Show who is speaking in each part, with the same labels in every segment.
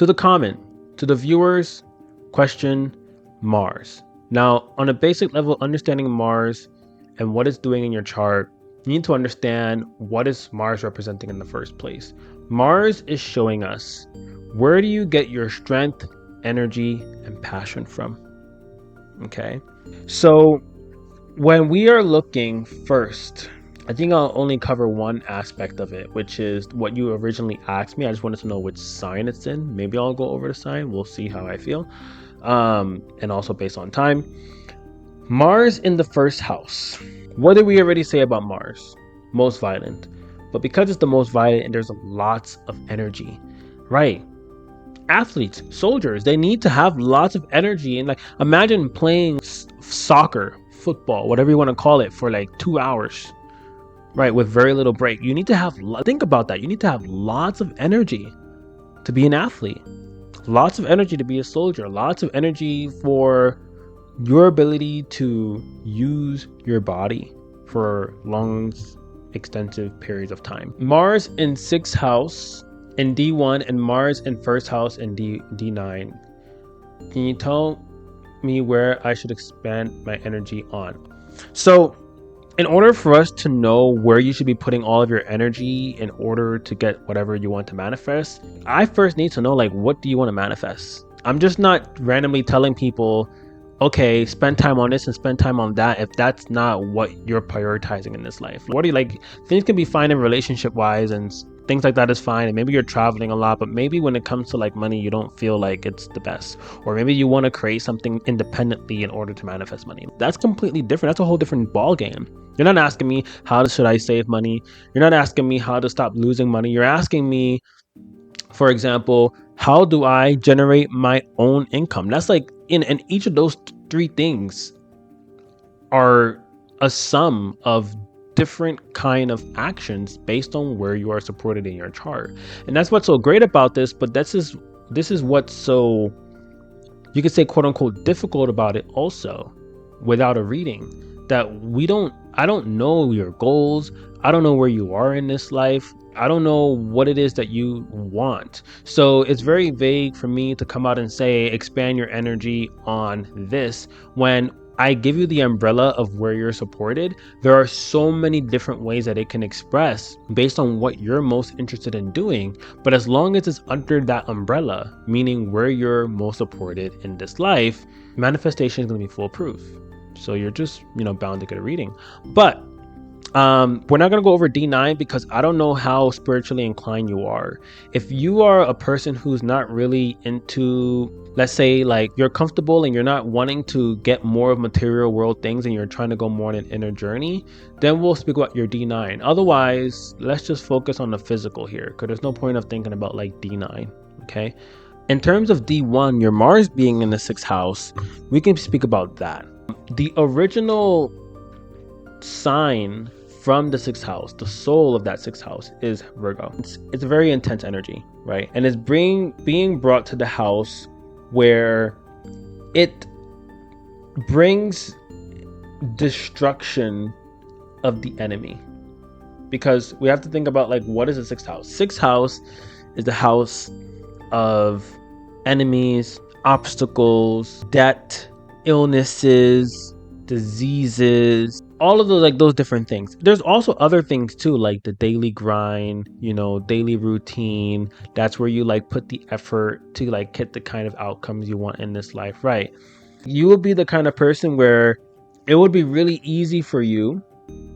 Speaker 1: To the viewers, question Mars. Now, on a basic level, understanding Mars and what it's doing in your chart, you need to understand what is Mars representing in the first place. Mars is showing us, where do you get your strength, energy, and passion from? Okay, so when we are looking first, I think I'll only cover one aspect of it, which is what you originally asked me. I just wanted to know which sign it's in. Maybe I'll go over the sign. We'll see how I feel. And also based on time. Mars in the first house. What did we already say about Mars? Most violent. But because it's the most violent and there's lots of energy, right? Athletes, soldiers, they need to have lots of energy. And like, imagine playing soccer, football, whatever you want to call it, for like 2 hours, right? With very little break. You need to have, think about that. You need to have lots of energy to be an athlete, lots of energy to be a soldier, lots of energy for your ability to use your body for long, extensive periods of time. Mars in 6th house in D1 and Mars in 1st house in D9. Can you tell me where I should expand my energy on? So in order for us to know where you should be putting all of your energy in order to get whatever you want to manifest, I first need to know, like, what do you want to manifest? I'm just not randomly telling people, okay, spend time on this and spend time on that, if that's not what you're prioritizing in this life. What do you like? Things can be fine in relationship wise and things like that is fine, and maybe you're traveling a lot, but maybe when it comes to like money, you don't feel like it's the best, or maybe you want to create something independently in order to manifest money. That's completely different. That's a whole different ball game. You're not asking me how should I save money. You're not asking me how to stop losing money. You're asking me, for example, how do I generate my own income? That's like in each of those 3 things are a sum of different kind of actions based on where you are supported in your chart. And that's what's so great about this, but this is what's so, you could say, quote unquote, difficult about it also, without a reading, that I don't know your goals. I don't know where you are in this life. I don't know what it is that you want. So it's very vague for me to come out and say, expand your energy on this, when I give you the umbrella of where you're supported. There are so many different ways that it can express based on what you're most interested in doing. But as long as it's under that umbrella, meaning where you're most supported in this life, manifestation is going to be foolproof. So you're just, bound to get a reading. But we're not going to go over D9 because I don't know how spiritually inclined you are. If you are a person who's not really into, let's say, like, you're comfortable and you're not wanting to get more of material world things and you're trying to go more on an inner journey, then we'll speak about your D9. Otherwise, let's just focus on the physical here, because there's no point of thinking about like D9. Okay. In terms of D1, your Mars being in the 6th house, we can speak about that. The original sign from the 6th house, the soul of that 6th house, is Virgo. It's a very intense energy, right? And it's being brought to the house where it brings destruction of the enemy. Because we have to think about, like, what is the 6th house? 6th house is the house of enemies, obstacles, debt, illnesses, diseases, all of those, like, those different things. There's also other things too, like the daily grind, daily routine. That's where you like put the effort to like get the kind of outcomes you want in this life, right? You will be the kind of person where it would be really easy for you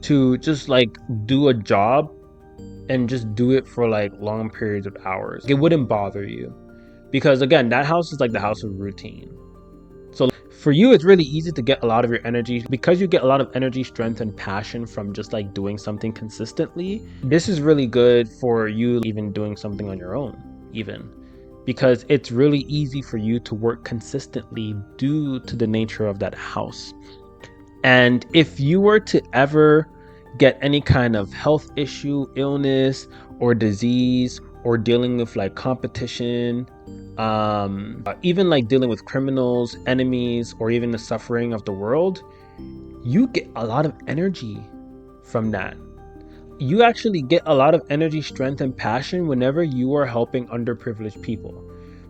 Speaker 1: to just like do a job and just do it for like long periods of hours. It wouldn't bother you because, again, that house is like the house of routine. So for you, it's really easy to get a lot of your energy because you get a lot of energy, strength, and passion from just like doing something consistently. This is really good for you even doing something on your own, even because it's really easy for you to work consistently due to the nature of that house. And if you were to ever get any kind of health issue, illness, or disease, or dealing with like competition, even like dealing with criminals, enemies, or even the suffering of the world, you get a lot of energy from that. You actually get a lot of energy, strength, and passion whenever you are helping underprivileged people,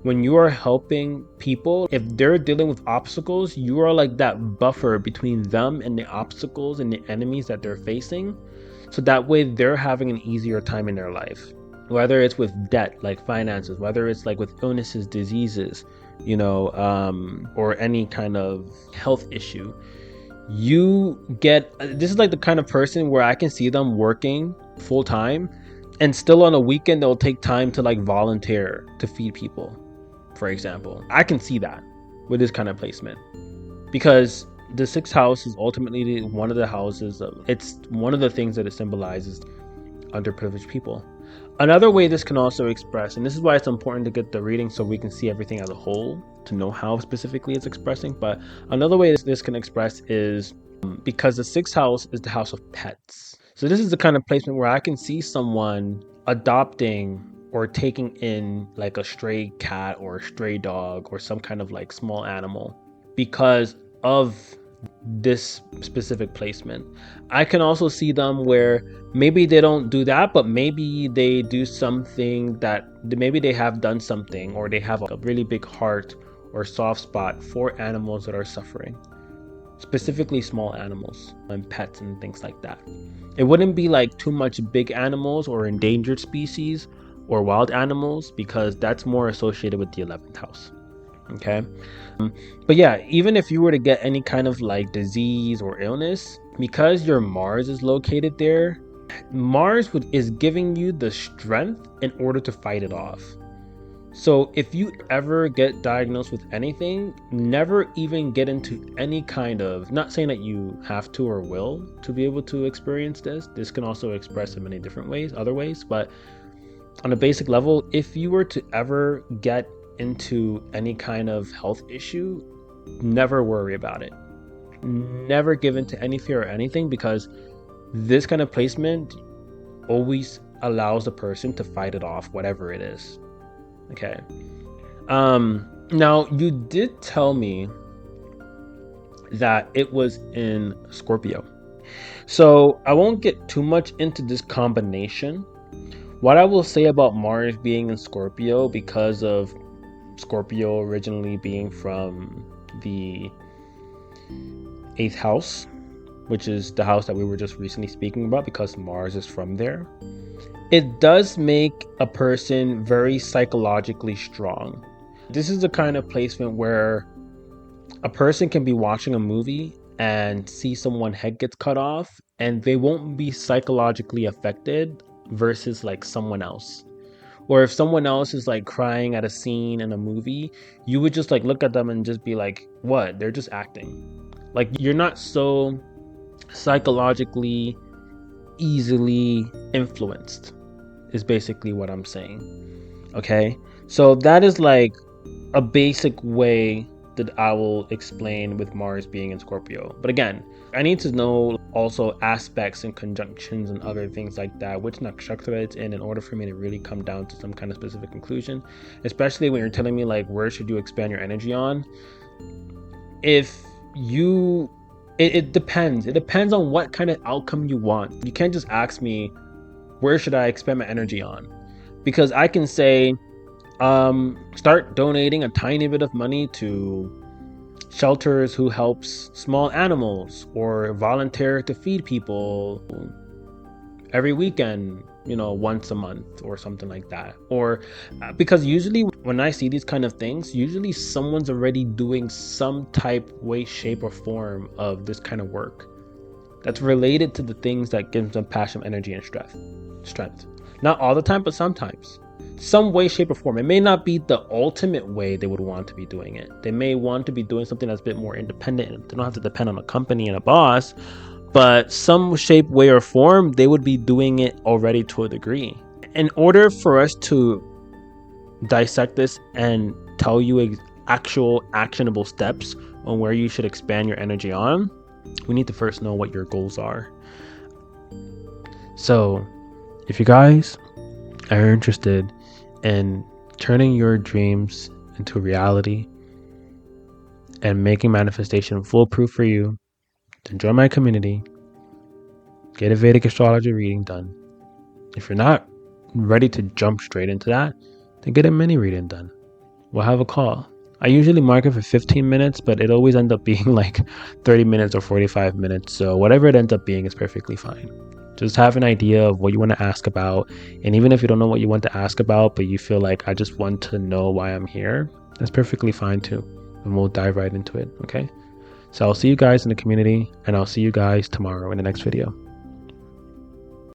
Speaker 1: when you are helping people, if they're dealing with obstacles, you are like that buffer between them and the obstacles and the enemies that they're facing. So that way they're having an easier time in their life, whether it's with debt, like finances, whether it's like with illnesses, diseases, or any kind of health issue. This is like the kind of person where I can see them working full time and still on a weekend they'll take time to like volunteer to feed people, for example. I can see that with this kind of placement, because the sixth house is ultimately one of the houses it's one of the things that it symbolizes: underprivileged people. Another way this can also express, and this is why it's important to get the reading so we can see everything as a whole to know how specifically it's expressing, but another way this can express is because the sixth house is the house of pets. So this is the kind of placement where I can see someone adopting or taking in like a stray cat or a stray dog or some kind of like small animal because of this specific placement. I can also see them where maybe they don't do that, but maybe they do something that maybe they have done something, or they have a really big heart or soft spot for animals that are suffering, specifically small animals and pets and things like that. It wouldn't be like too much big animals or endangered species or wild animals, because that's more associated with the 11th house. Okay. But yeah, even if you were to get any kind of like disease or illness, because your Mars is located there, Mars is giving you the strength in order to fight it off. So if you ever get diagnosed with anything, never even get into any kind of, not saying that you have to or will to be able to experience this. This can also express in many different ways, other ways, but on a basic level, if you were to ever get into any kind of health issue, never worry about it. Never give in to any fear or anything, because this kind of placement always allows the person to fight it off, whatever it is. Okay. Now you did tell me that it was in Scorpio, so I won't get too much into this combination. What I will say about Mars being in Scorpio, because of Scorpio originally being from the 8th house, which is the house that we were just recently speaking about, because Mars is from there, it does make a person very psychologically strong. This is the kind of placement where a person can be watching a movie and see someone's head gets cut off and they won't be psychologically affected versus like someone else. Or if someone else is like crying at a scene in a movie, you would just like look at them and just be like, what? They're just acting. Like, you're not so psychologically easily influenced, is basically what I'm saying. Okay? So that is like a basic way that I will explain with Mars being in Scorpio. But again, I need to know also aspects and conjunctions and other things like that, which nakshatra it's in order for me to really come down to some kind of specific conclusion, especially when you're telling me like where should you expand your energy on. If you it depends. It depends on what kind of outcome you want. You can't just ask me where should I expend my energy on, because I can say start donating a tiny bit of money to shelters who helps small animals, or volunteer to feed people every weekend, once a month or something like that. Or because usually when I see these kind of things, usually someone's already doing some type, way, shape, or form of this kind of work that's related to the things that gives them passion, energy, and strength. Not all the time, but sometimes. Some way, shape, or form. It may not be the ultimate way they would want to be doing it. They may want to be doing something that's a bit more independent. They don't have to depend on a company and a boss, but some shape, way, or form, they would be doing it already to a degree. In order for us to dissect this and tell you actual actionable steps on where you should expand your energy on, we need to first know what your goals are. So if you guys are interested in turning your dreams into reality and making manifestation foolproof for you, then join my community, get a Vedic astrology reading done. If you're not ready to jump straight into that, then get a mini reading done. we'll have a call. I usually mark it for 15 minutes, but it always ends up being like 30 minutes or 45 minutes. So whatever it ends up being is perfectly fine. Just have an idea of what you want to ask about. And even if you don't know what you want to ask about, but you feel like I just want to know why I'm here, that's perfectly fine too. And we'll dive right into it. Okay. So I'll see you guys in the community, and I'll see you guys tomorrow in the next video.